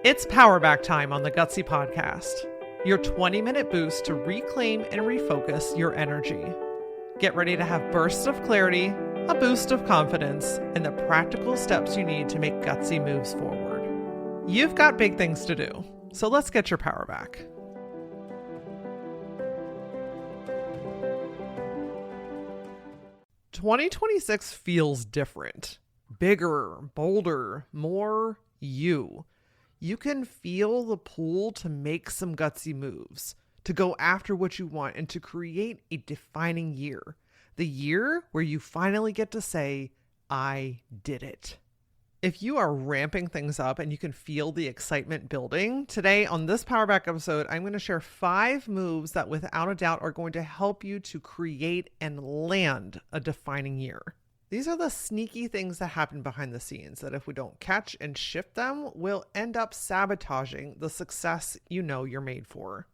It's Powerback time on the Gutsy Podcast, your 20-minute boost to reclaim and refocus your energy. Get ready to have bursts of clarity, a boost of confidence, and the practical steps you need to make gutsy moves forward. You've got big things to do, so let's get your power back. "2026 feels different, bigger, bolder, more you. You can feel the pull to make some gutsy moves, to go after what you want, and to create a defining year. The year where you finally get to say, I did it. If you are ramping things up and you can feel the excitement building, today on this Powerback episode, I'm going to share 5 moves that without a doubt are going to help you to create and land a defining year. These are the sneaky things that happen behind the scenes that if we don't catch and shift them, we'll end up sabotaging the success you know you're made for.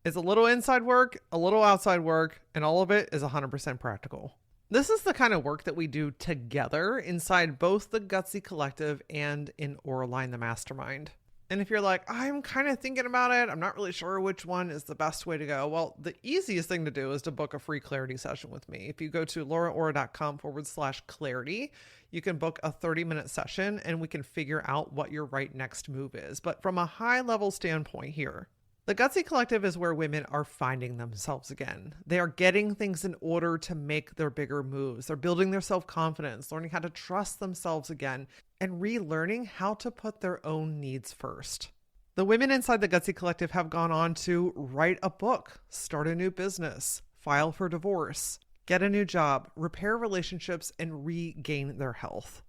It's a little inside work, a little outside work, and all of it is 100% practical. This is the kind of work that we do together inside both the Gutsy Collective and in LauraAura the Mastermind. And if you're like, I'm kind of thinking about it, I'm not really sure which one is the best way to go. Well, the easiest thing to do is to book a free clarity session with me. If you go to LauraAura.com/clarity, you can book a 30-minute session and we can figure out what your right next move is. But from a high level standpoint here, the Gutsy Collective is where women are finding themselves again. They are getting things in order to make their bigger moves. They're building their self-confidence, learning how to trust themselves again, and relearning how to put their own needs first. The women inside the Gutsy Collective have gone on to write a book, start a new business, file for divorce, get a new job, repair relationships, and regain their health.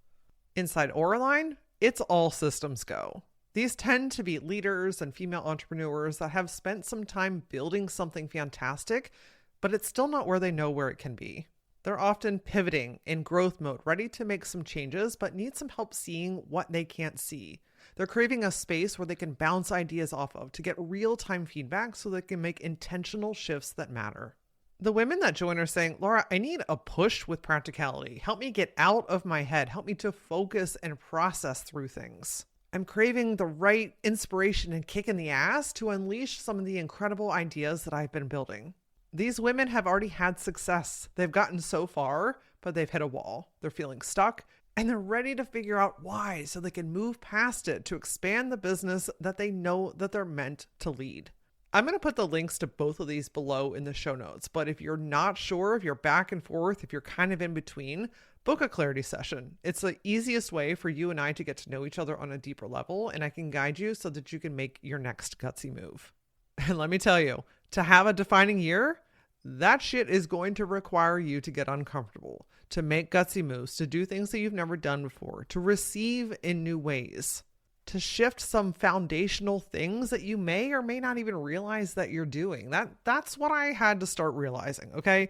Inside LauraAura, it's all systems go. These tend to be leaders and female entrepreneurs that have spent some time building something fantastic, but it's still not where they know where it can be. They're often pivoting in growth mode, ready to make some changes, but need some help seeing what they can't see. They're craving a space where they can bounce ideas off of to get real-time feedback so they can make intentional shifts that matter. The women that join are saying, Laura, I need a push with practicality. Help me get out of my head. Help me to focus and process through things. I'm craving the right inspiration and kick in the ass to unleash some of the incredible ideas that I've been building. These women have already had success. They've gotten so far, but they've hit a wall. They're feeling stuck and they're ready to figure out why so they can move past it to expand the business that they know that they're meant to lead. I'm going to put the links to both of these below in the show notes, but if you're not sure, if you're back and forth, if you're kind of in between, book a clarity session. It's the easiest way for you and I to get to know each other on a deeper level, and I can guide you so that you can make your next gutsy move. And let me tell you, to have a defining year, that shit is going to require you to get uncomfortable, to make gutsy moves, to do things that you've never done before, to receive in new ways, to shift some foundational things that you may or may not even realize that you're doing. That's what I had to start realizing, okay?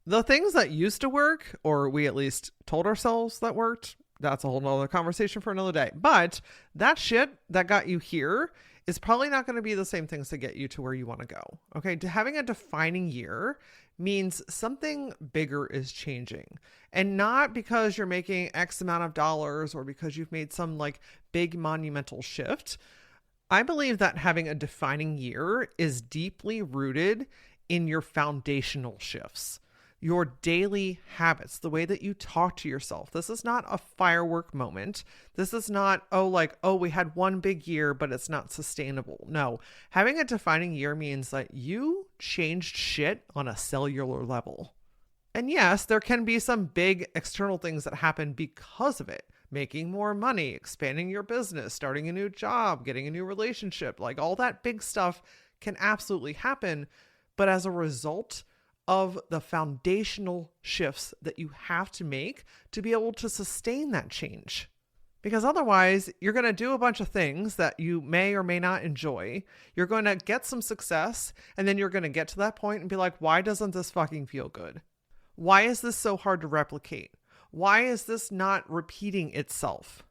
The things that used to work, or we at least told ourselves that worked, that's a whole nother conversation for another day. But that shit that got you here is probably not going to be the same things that get you to where you want to go. Okay. Having a defining year means something bigger is changing, and not because you're making X amount of dollars or because you've made some like big monumental shift. I believe that having a defining year is deeply rooted in your foundational shifts. Your daily habits, the way that you talk to yourself. This is not a firework moment. This is not, we had one big year, but it's not sustainable. No, having a defining year means that you changed shit on a cellular level. And yes, there can be some big external things that happen because of it. Making more money, expanding your business, starting a new job, getting a new relationship, like all that big stuff can absolutely happen. But as a result of the foundational shifts that you have to make to be able to sustain that change. Because otherwise, you're going to do a bunch of things that you may or may not enjoy. You're going to get some success, and then you're going to get to that point and be like, why doesn't this fucking feel good? Why is this so hard to replicate? Why is this not repeating itself?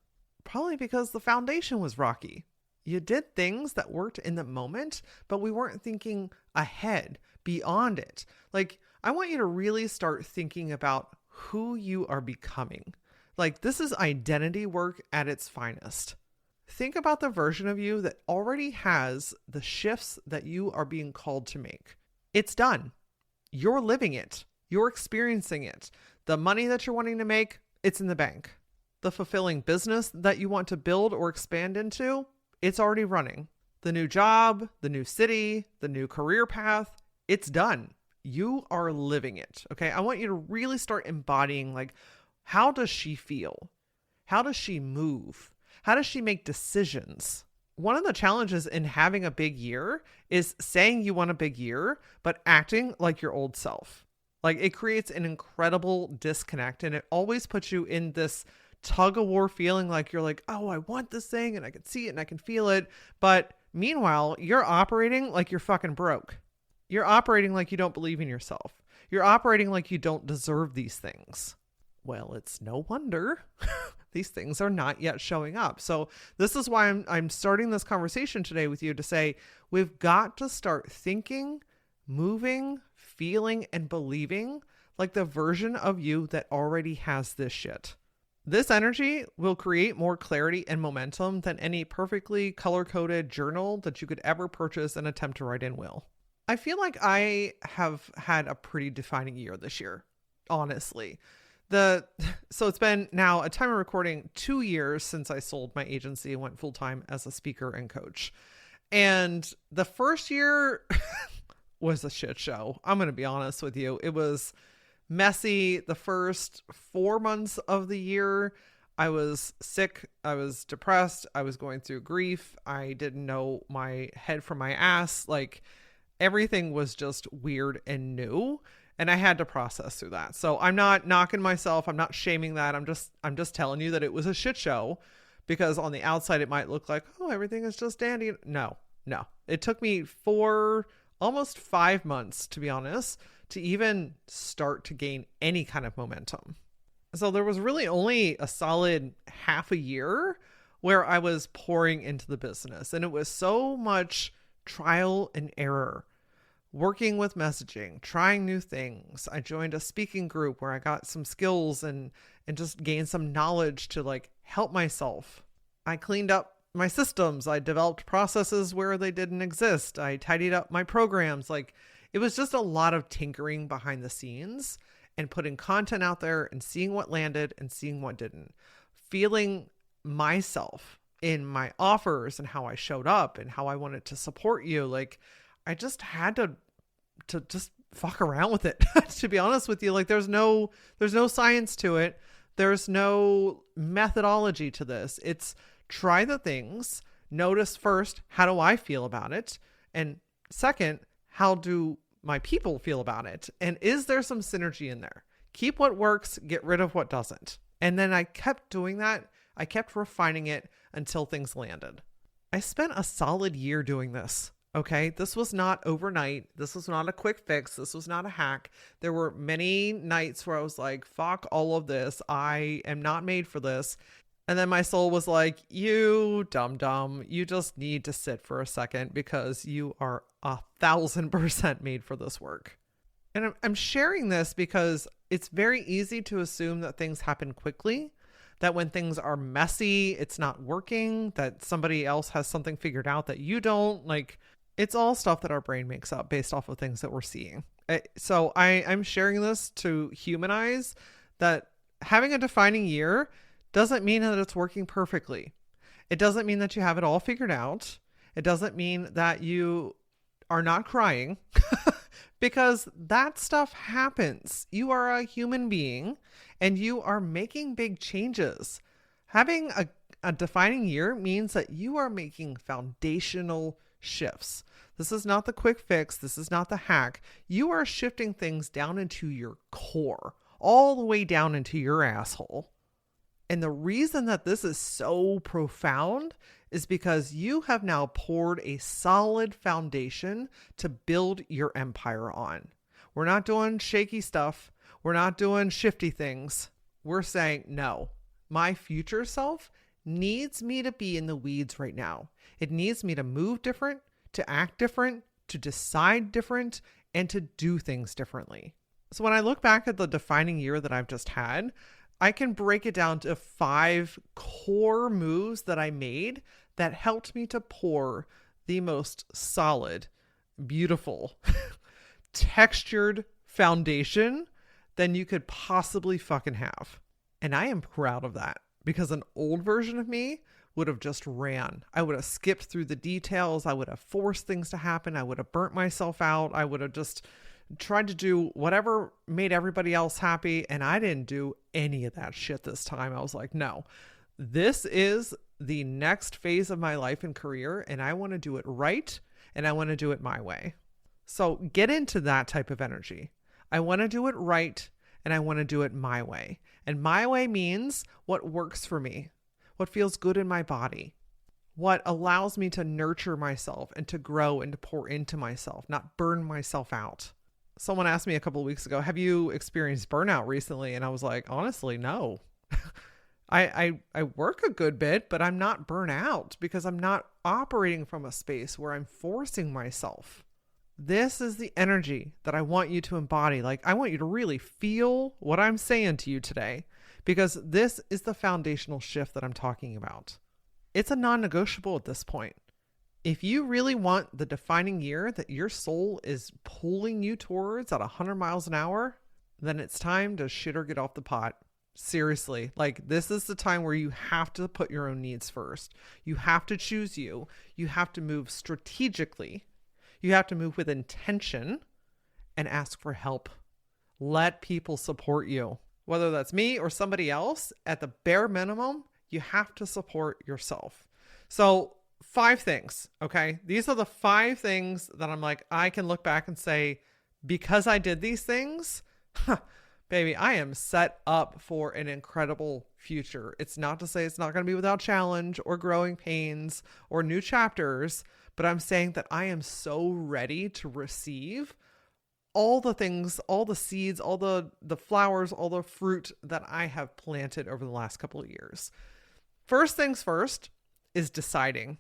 Probably because the foundation was rocky. You did things that worked in the moment, but we weren't thinking ahead, beyond it. Like, I want you to really start thinking about who you are becoming. Like, this is identity work at its finest. Think about the version of you that already has the shifts that you are being called to make. It's done. You're living it. You're experiencing it. The money that you're wanting to make, it's in the bank. The fulfilling business that you want to build or expand into, it's already running. The new job, the new city, the new career path, it's done. You are living it. Okay. I want you to really start embodying, like, how does she feel? How does she move? How does she make decisions? One of the challenges in having a big year is saying you want a big year, but acting like your old self. Like, it creates an incredible disconnect, and it always puts you in this tug of war feeling, like you're like, oh, I want this thing and I can see it and I can feel it. But meanwhile, you're operating like you're fucking broke. You're operating like you don't believe in yourself. You're operating like you don't deserve these things. Well, it's no wonder these things are not yet showing up. So this is why I'm starting this conversation today with you to say, we've got to start thinking, moving, feeling, and believing like the version of you that already has this shit. This energy will create more clarity and momentum than any perfectly color-coded journal that you could ever purchase and attempt to write in will. I feel like I have had a pretty defining year this year, honestly. So it's been now, a time of recording, 2 years since I sold my agency and went full-time as a speaker and coach. And the first year was a shit show. I'm going to be honest with you. It was messy. The first 4 months of the year, I was sick. I was depressed. I was going through grief. I didn't know my head from my ass. Like, everything was just weird and new. And I had to process through that. So I'm not knocking myself. I'm not shaming that. I'm just telling you that it was a shit show, because on the outside it might look like, oh, everything is just dandy. No. It took me almost 5 months, to be honest, to even start to gain any kind of momentum. So there was really only a solid half a year where I was pouring into the business, and it was so much trial and error. Working with messaging, trying new things. I joined a speaking group where I got some skills and just gained some knowledge to, like, help myself. I cleaned up my systems. I developed processes where they didn't exist. I tidied up my programs. Like, it was just a lot of tinkering behind the scenes and putting content out there and seeing what landed and seeing what didn't. Feeling myself in my offers and how I showed up and how I wanted to support you. Like, I just had to just fuck around with it, to be honest with you. Like, there's no science to it. There's no methodology to this. It's try the things, notice first, how do I feel about it? And second, how do my people feel about it? And is there some synergy in there? Keep what works, get rid of what doesn't. And then I kept doing that. I kept refining it until things landed. I spent a solid year doing this. Okay, this was not overnight. This was not a quick fix. This was not a hack. There were many nights where I was like, fuck all of this. I am not made for this. And then my soul was like, you dum-dum, you just need to sit for a second because you are 1,000% made for this work. And I'm sharing this because it's very easy to assume that things happen quickly, that when things are messy, it's not working, that somebody else has something figured out that you don't. Like, it's all stuff that our brain makes up based off of things that we're seeing. So I'm sharing this to humanize that having a defining year doesn't mean that it's working perfectly. It doesn't mean that you have it all figured out. It doesn't mean that you are not crying because that stuff happens. You are a human being and you are making big changes. Having a defining year means that you are making foundational shifts. This is not the quick fix. This is not the hack. You are shifting things down into your core, all the way down into your asshole. And the reason that this is so profound is because you have now poured a solid foundation to build your empire on. We're not doing shaky stuff. We're not doing shifty things. We're saying, no, my future self needs me to be in the weeds right now. It needs me to move different, to act different, to decide different, and to do things differently. So when I look back at the defining year that I've just had, I can break it down to 5 core moves that I made that helped me to pour the most solid, beautiful, textured foundation than you could possibly fucking have. And I am proud of that because an old version of me would have just ran. I would have skipped through the details. I would have forced things to happen. I would have burnt myself out. I would have just tried to do whatever made everybody else happy. And I didn't do any of that shit this time. I was like, no, this is the next phase of my life and career. And I want to do it right. And I want to do it my way. So get into that type of energy. I want to do it right. And I want to do it my way. And my way means what works for me, what feels good in my body, what allows me to nurture myself and to grow and to pour into myself, not burn myself out. Someone asked me a couple of weeks ago, have you experienced burnout recently? And I was like, honestly, no. I work a good bit, but I'm not burnt out because I'm not operating from a space where I'm forcing myself. This is the energy that I want you to embody. Like, I want you to really feel what I'm saying to you today, because this is the foundational shift that I'm talking about. It's a non-negotiable at this point. If you really want the defining year that your soul is pulling you towards at 100 miles an hour, then it's time to shit or get off the pot. Seriously, like, this is the time where you have to put your own needs first. You have to choose you. You have to move strategically. You have to move with intention and ask for help. Let people support you. Whether that's me or somebody else, at the bare minimum, you have to support yourself. So 5 things, okay? These are the 5 things that I'm like, I can look back and say, because I did these things, baby, I am set up for an incredible future. It's not to say it's not going to be without challenge or growing pains or new chapters, but I'm saying that I am so ready to receive all the things, all the seeds, all the flowers, all the fruit that I have planted over the last couple of years. First things first is deciding.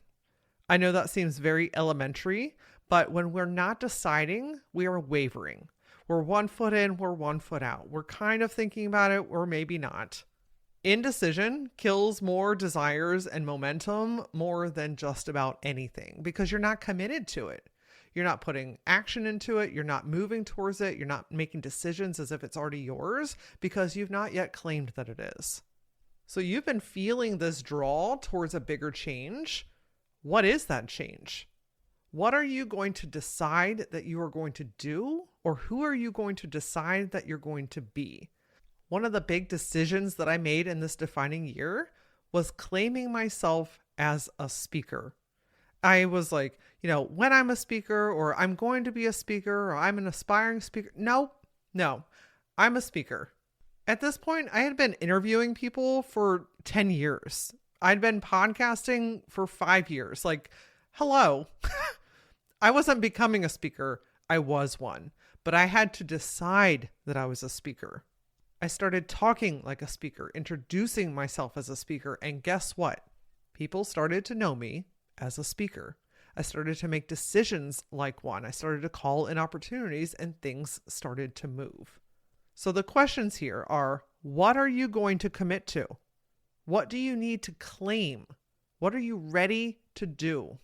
I know that seems very elementary, but when we're not deciding, we are wavering. We're 1 foot in, we're 1 foot out. We're kind of thinking about it, or maybe not. Indecision kills more desires and momentum more than just about anything, because you're not committed to it. You're not putting action into it. You're not moving towards it. You're not making decisions as if it's already yours because you've not yet claimed that it is. So you've been feeling this draw towards a bigger change. What is that change? What are you going to decide that you are going to do? Or who are you going to decide that you're going to be? One of the big decisions that I made in this defining year was claiming myself as a speaker. I was like, when I'm a speaker, or I'm going to be a speaker, or I'm an aspiring speaker. No, I'm a speaker. At this point, I had been interviewing people for 10 years. I'd been podcasting for 5 years. Like, hello. I wasn't becoming a speaker. I was one, but I had to decide that I was a speaker. I started talking like a speaker, introducing myself as a speaker. And guess what? People started to know me as a speaker. I started to make decisions like one. I started to call in opportunities, and things started to move. So the questions here are, what are you going to commit to? What do you need to claim? What are you ready to do?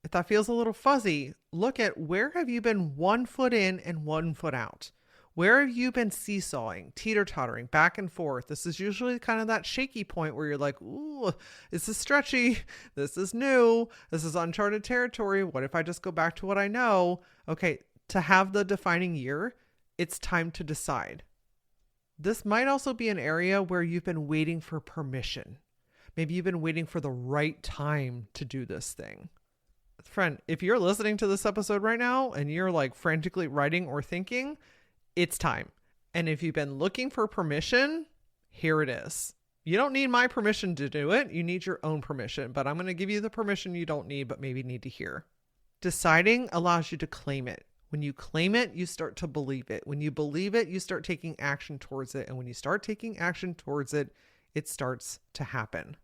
If that feels a little fuzzy, look at, where have you been 1 foot in and 1 foot out? Where have you been seesawing, teeter-tottering back and forth? This is usually kind of that shaky point where you're like, ooh, this is stretchy. This is new. This is uncharted territory. What if I just go back to what I know? Okay, to have the defining year, it's time to decide. This might also be an area where you've been waiting for permission. Maybe you've been waiting for the right time to do this thing. Friend, if you're listening to this episode right now and you're like frantically writing or thinking, it's time. And if you've been looking for permission, here it is. You don't need my permission to do it. You need your own permission, but I'm going to give you the permission you don't need, but maybe need to hear. Deciding allows you to claim it. When you claim it, you start to believe it. When you believe it, you start taking action towards it. And when you start taking action towards it, it starts to happen.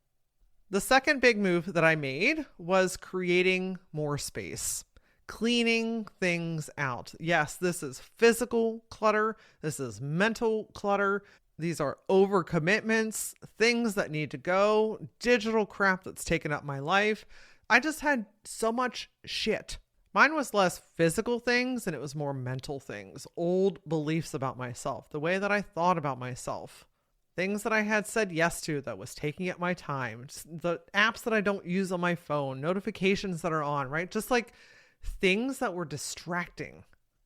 The second big move that I made was creating more space. Cleaning things out. Yes, this is physical clutter. This is mental clutter. These are overcommitments, things that need to go, digital crap that's taken up my life. I just had so much shit. Mine was less physical things and it was more mental things, old beliefs about myself, the way that I thought about myself, things that I had said yes to that was taking up my time, the apps that I don't use on my phone, notifications that are on, right? Just like things that were distracting.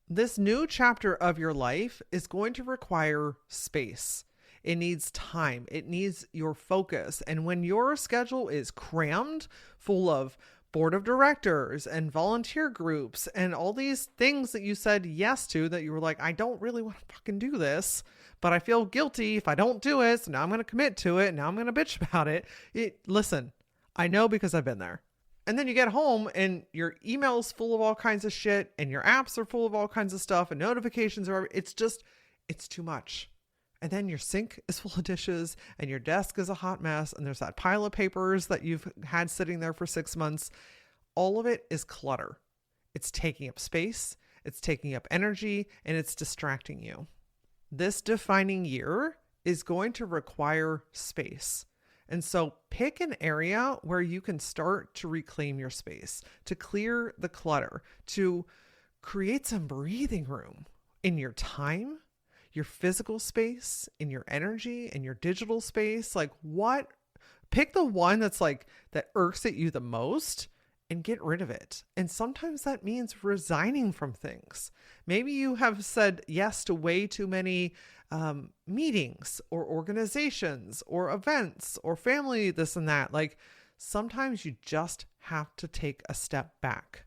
This new chapter of your life is going to require space. It needs time. It needs your focus. And when your schedule is crammed full of board of directors and volunteer groups and all these things that you said yes to that you were like, I don't really want to fucking do this, but I feel guilty if I don't do it. So now I'm going to commit to it. Now I'm going to bitch about it. Listen, I know because I've been there. And then you get home and your email's full of all kinds of shit and your apps are full of all kinds of stuff and notifications are, it's too much. And then your sink is full of dishes and your desk is a hot mess. And there's that pile of papers that you've had sitting there for 6 months. All of it is clutter. It's taking up space, it's taking up energy, and it's distracting you. This defining year is going to require space. And so pick an area where you can start to reclaim your space, to clear the clutter, to create some breathing room in your time, your physical space, in your energy, in your digital space. Like pick the one that's like, that irks at you the most and get rid of it. And sometimes that means resigning from things. Maybe you have said yes to way too many meetings or organizations or events or family, this and that. Like sometimes you just have to take a step back.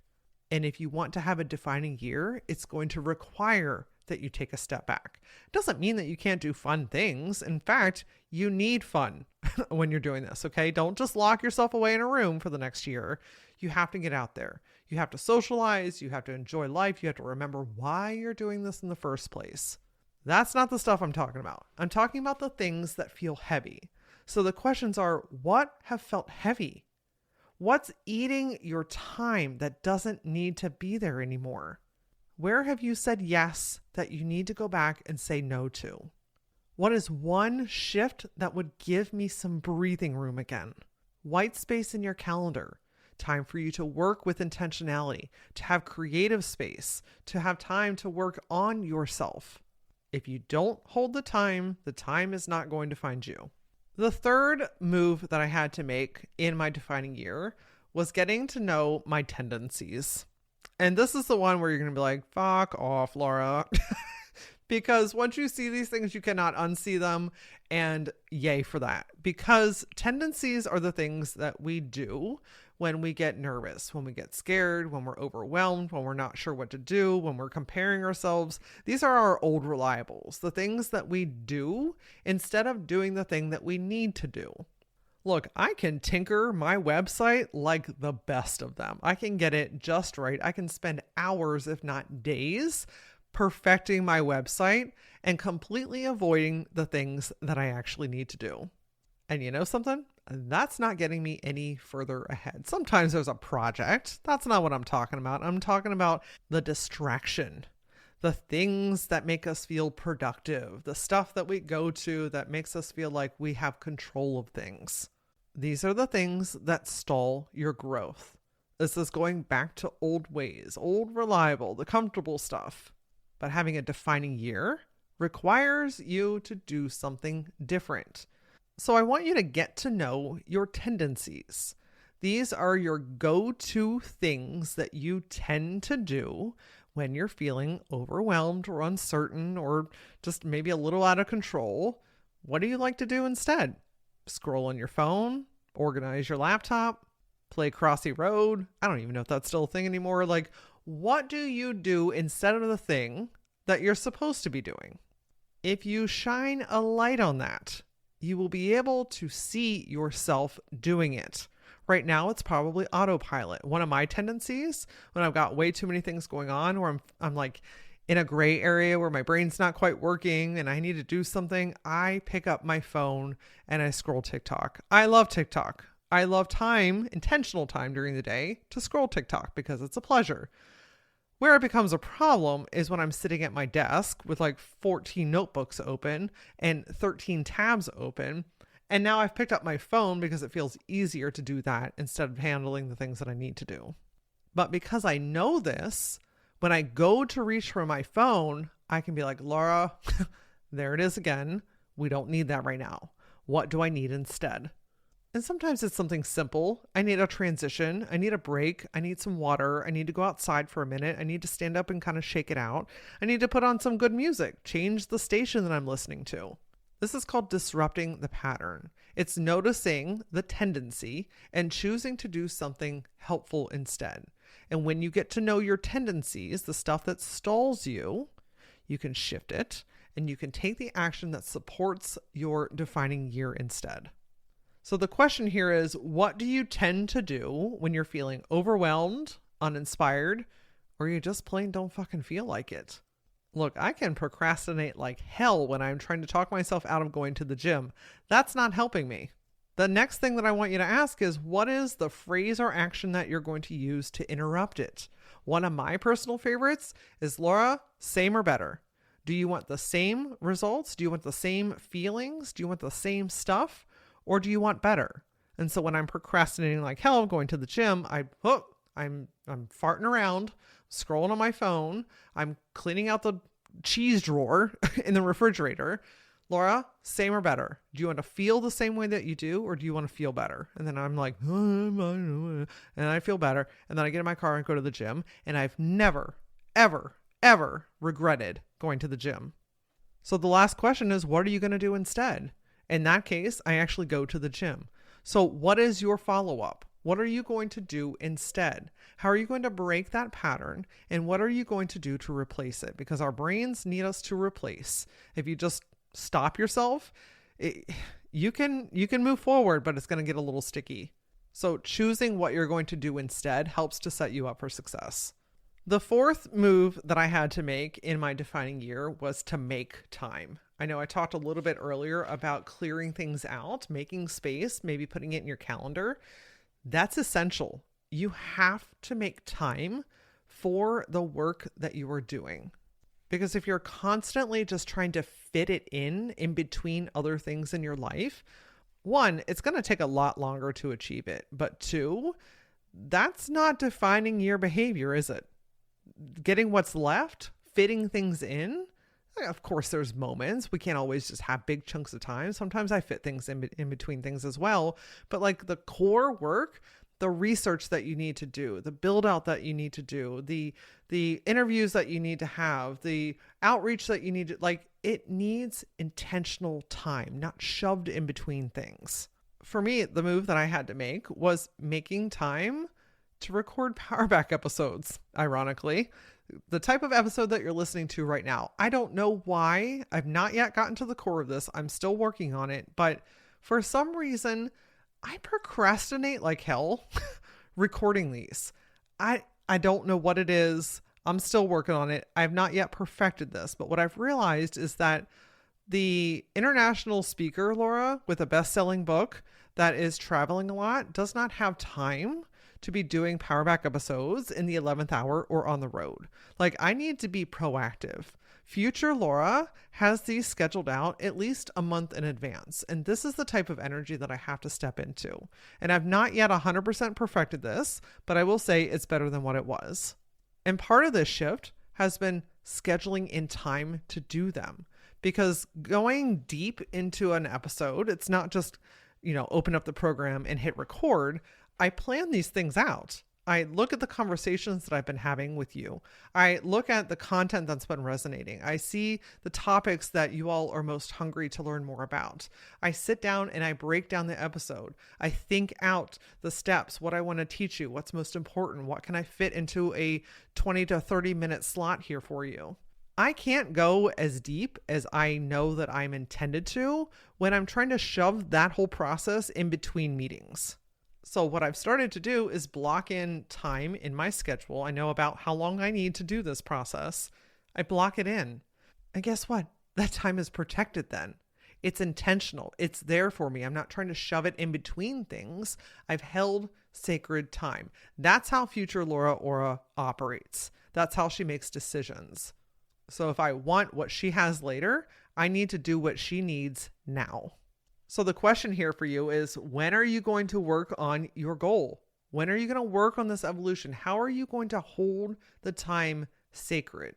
And if you want to have a defining year, it's going to require that you take a step back. It doesn't mean that you can't do fun things. In fact, you need fun when you're doing this, okay? Don't just lock yourself away in a room for the next year. You have to get out there. You have to socialize. You have to enjoy life. You have to remember why you're doing this in the first place. That's not the stuff I'm talking about. I'm talking about the things that feel heavy. So the questions are, what have felt heavy? What's eating your time that doesn't need to be there anymore? Where have you said yes that you need to go back and say no to? What is one shift that would give me some breathing room again? White space in your calendar. Time for you to work with intentionality, to have creative space, to have time to work on yourself. If you don't hold the time is not going to find you. The third move that I had to make in my defining year was getting to know my tendencies. And this is the one where you're going to be like, fuck off, Laura. Because once you see these things, you cannot unsee them. And yay for that. Because tendencies are the things that we do when we get nervous, when we get scared, when we're overwhelmed, when we're not sure what to do, when we're comparing ourselves. These are our old reliables, the things that we do instead of doing the thing that we need to do. Look, I can tinker my website like the best of them. I can get it just right. I can spend hours, if not days, perfecting my website and completely avoiding the things that I actually need to do. And you know something? That's not getting me any further ahead. Sometimes there's a project. That's not what I'm talking about. I'm talking about the distraction, the things that make us feel productive, the stuff that we go to that makes us feel like we have control of things. These are the things that stall your growth. This is going back to old ways, old reliable, the comfortable stuff. But having a defining year requires you to do something different. So I want you to get to know your tendencies. These are your go-to things that you tend to do when you're feeling overwhelmed or uncertain or just maybe a little out of control. What do you like to do instead? Scroll on your phone, organize your laptop, play Crossy Road. I don't even know if that's still a thing anymore. Like, what do you do instead of the thing that you're supposed to be doing? If you shine a light on that, you will be able to see yourself doing it. Right now, it's probably autopilot. One of my tendencies when I've got way too many things going on, where I'm like in a gray area where my brain's not quite working and I need to do something, I pick up my phone and I scroll TikTok. I love TikTok. I love time, intentional time during the day to scroll TikTok because it's a pleasure. Where it becomes a problem is when I'm sitting at my desk with like 14 notebooks open and 13 tabs open. And now I've picked up my phone because it feels easier to do that instead of handling the things that I need to do. But because I know this, when I go to reach for my phone, I can be like, Laura, there it is again. We don't need that right now. What do I need instead? And sometimes it's something simple. I need a transition. I need a break. I need some water. I need to go outside for a minute. I need to stand up and kind of shake it out. I need to put on some good music, change the station that I'm listening to. This is called disrupting the pattern. It's noticing the tendency and choosing to do something helpful instead. And when you get to know your tendencies, the stuff that stalls you, you can shift it and you can take the action that supports your defining year instead. So the question here is, what do you tend to do when you're feeling overwhelmed, uninspired, or you just plain don't fucking feel like it? Look, I can procrastinate like hell when I'm trying to talk myself out of going to the gym. That's not helping me. The next thing that I want you to ask is, what is the phrase or action that you're going to use to interrupt it? One of my personal favorites is, Laura, same or better? Do you want the same results? Do you want the same feelings? Do you want the same stuff? Or do you want better? And so when I'm procrastinating like hell going to the gym, I'm farting around, scrolling on my phone. I'm cleaning out the cheese drawer in the refrigerator. Laura, same or better? Do you want to feel the same way that you do, or do you want to feel better? And then I'm like, and I feel better. And then I get in my car and go to the gym. And I've never, ever, ever regretted going to the gym. So the last question is, what are you going to do instead? In that case, I actually go to the gym. So what is your follow-up? What are you going to do instead? How are you going to break that pattern? And what are you going to do to replace it? Because our brains need us to replace. If you just stop yourself, you can move forward, but it's going to get a little sticky. So choosing what you're going to do instead helps to set you up for success. The fourth move that I had to make in my defining year was to make time. I know I talked a little bit earlier about clearing things out, making space, maybe putting it in your calendar. That's essential. You have to make time for the work that you are doing. Because if you're constantly just trying to fit it in between other things in your life, one, it's going to take a lot longer to achieve it. But two, that's not defining your behavior, is it? Getting what's left, fitting things in. Of course, there's moments. We can't always just have big chunks of time. Sometimes I fit things in between things as well. But like the core work, the research that you need to do, the build out that you need to do, the interviews that you need to have, the outreach that you need to, like, it needs intentional time, not shoved in between things. For me, the move that I had to make was making time to record Powerback episodes, ironically. The type of episode that you're listening to right now. I don't know why. I've not yet gotten to the core of this. I'm still working on it. But for some reason, I procrastinate like hell recording these. I don't know what it is. I'm still working on it. I have not yet perfected this. But what I've realized is that the international speaker, Laura, with a best-selling book that is traveling a lot, does not have time to be doing Powerback episodes in the 11th hour or on the road. Like, I need to be proactive. Future Laura has these scheduled out at least a month in advance. And this is the type of energy that I have to step into. And I've not yet 100% perfected this, but I will say it's better than what it was. And part of this shift has been scheduling in time to do them. Because going deep into an episode, it's not just, open up the program and hit record. I plan these things out. I look at the conversations that I've been having with you. I look at the content that's been resonating. I see the topics that you all are most hungry to learn more about. I sit down and I break down the episode. I think out the steps, what I want to teach you, what's most important, what can I fit into a 20 to 30 minute slot here for you. I can't go as deep as I know that I'm intended to when I'm trying to shove that whole process in between meetings. So what I've started to do is block in time in my schedule. I know about how long I need to do this process. I block it in. And guess what? That time is protected then. It's intentional. It's there for me. I'm not trying to shove it in between things. I've held sacred time. That's how future LauraAura operates. That's how she makes decisions. So if I want what she has later, I need to do what she needs now. So the question here for you is, when are you going to work on your goal? When are you going to work on this evolution? How are you going to hold the time sacred?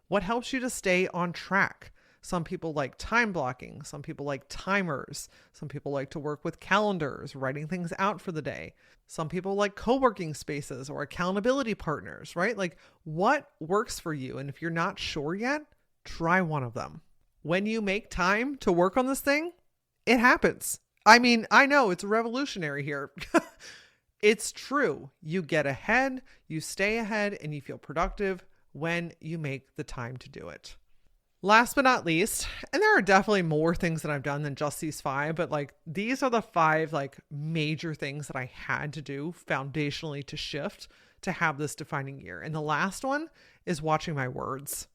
What helps you to stay on track? Some people like time blocking. Some people like timers. Some people like to work with calendars, writing things out for the day. Some people like co-working spaces or accountability partners, right? Like, what works for you? And if you're not sure yet, try one of them. When you make time to work on this thing, it happens. I mean, I know it's revolutionary here. It's true. You get ahead, you stay ahead, and you feel productive when you make the time to do it. Last but not least, and there are definitely more things that I've done than just these 5, but like these are the 5 like major things that I had to do foundationally to shift to have this defining year. And the last one is watching my words.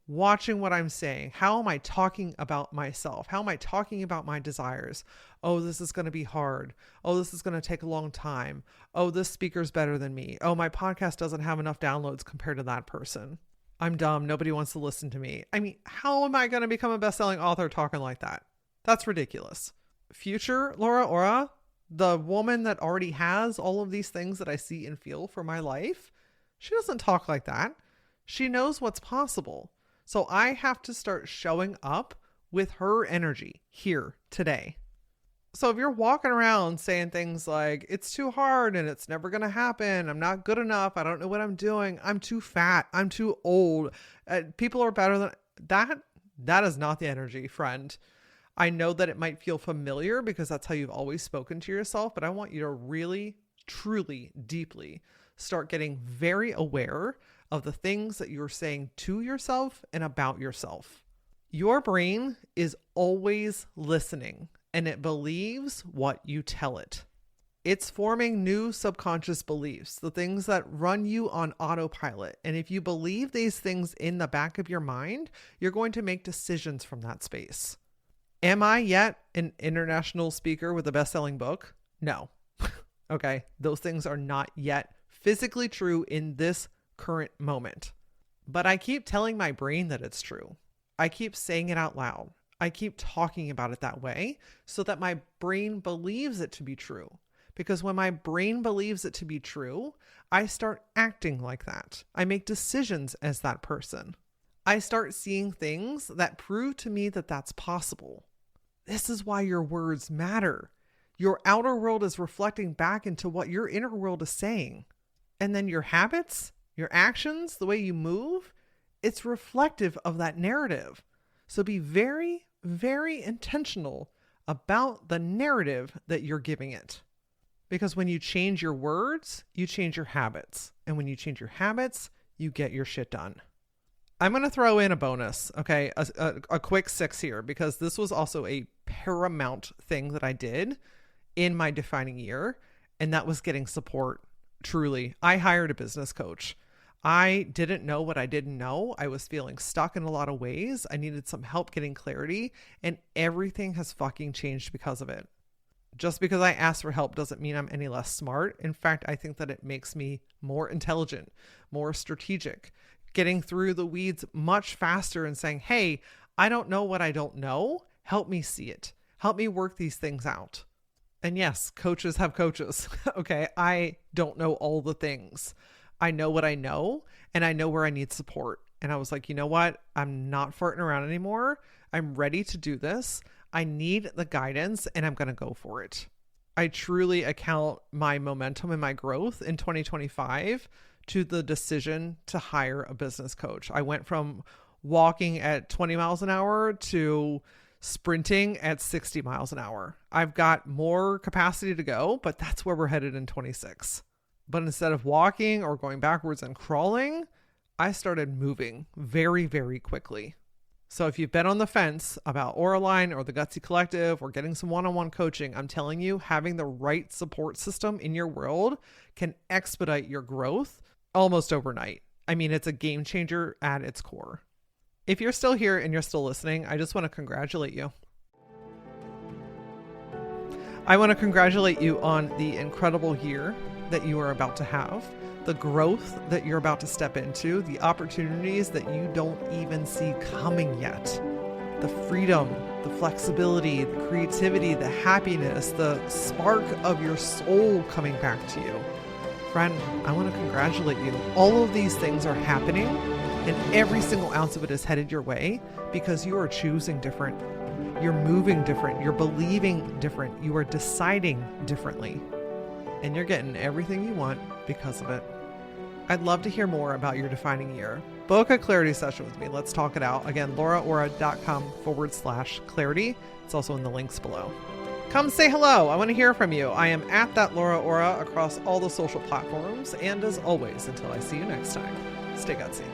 Watching what I'm saying. How am I talking about myself? How am I talking about my desires? Oh, this is going to be hard. Oh, this is going to take a long time. Oh, this speaker's better than me. Oh, my podcast doesn't have enough downloads compared to that person. I'm dumb. Nobody wants to listen to me. I mean, how am I going to become a best-selling author talking like that? That's ridiculous. Future LauraAura, the woman that already has all of these things that I see and feel for my life, she doesn't talk like that. She knows what's possible. So I have to start showing up with her energy here today. So if you're walking around saying things like, it's too hard and it's never going to happen, I'm not good enough, I don't know what I'm doing, I'm too fat, I'm too old, people are better than that is not the energy, friend. I know that it might feel familiar because that's how you've always spoken to yourself, but I want you to really, truly, deeply start getting very aware of the things that you're saying to yourself and about yourself. Your brain is always listening and it believes what you tell it. It's forming new subconscious beliefs, the things that run you on autopilot. And if you believe these things in the back of your mind, you're going to make decisions from that space. Am I yet an international speaker with a best-selling book? No. Okay. Those things are not yet physically true in this current moment. But I keep telling my brain that it's true. I keep saying it out loud. I keep talking about it that way so that my brain believes it to be true. Because when my brain believes it to be true, I start acting like that. I make decisions as that person. I start seeing things that prove to me that that's possible. This is why your words matter. Your outer world is reflecting back into what your inner world is saying. And then your habits, your actions, the way you move, it's reflective of that narrative. So be very, very intentional about the narrative that you're giving it. Because when you change your words, you change your habits. And when you change your habits, you get your shit done. I'm going to throw in a bonus, okay? A quick 6 here, because this was also a paramount thing that I did in my defining year. And that was getting support. Truly, I hired a business coach. I didn't know what I didn't know. I was feeling stuck in a lot of ways. I needed some help getting clarity, and everything has fucking changed because of it. Just because I asked for help doesn't mean I'm any less smart. In fact, I think that it makes me more intelligent, more strategic, getting through the weeds much faster and saying, hey, I don't know what I don't know. Help me see it. Help me work these things out. And yes, coaches have coaches. Okay. I don't know all the things. I know what I know, and I know where I need support. And I was like, you know what? I'm not farting around anymore. I'm ready to do this. I need the guidance, and I'm going to go for it. I truly account my momentum and my growth in 2025 to the decision to hire a business coach. I went from walking at 20 miles an hour to sprinting at 60 miles an hour. I've got more capacity to go, but that's where we're headed in 26. But instead of walking or going backwards and crawling, I started moving very, very quickly. So if you've been on the fence about Auraline or the Gutsy Collective or getting some one-on-one coaching, I'm telling you, having the right support system in your world can expedite your growth almost overnight. I mean, it's a game changer at its core. If you're still here and you're still listening, I just want to congratulate you. I want to congratulate you on the incredible year that you are about to have, the growth that you're about to step into, the opportunities that you don't even see coming yet, the freedom, the flexibility, the creativity, the happiness, the spark of your soul coming back to you. Friend, I want to congratulate you. All of these things are happening, and every single ounce of it is headed your way because you are choosing different. You're moving different. You're believing different. You are deciding differently. And you're getting everything you want because of it. I'd love to hear more about your defining year. Book a clarity session with me. Let's talk it out. Again, LauraAura.com/clarity. It's also in the links below. Come say hello. I want to hear from you. I am at that LauraAura across all the social platforms. And as always, until I see you next time, stay gutsy.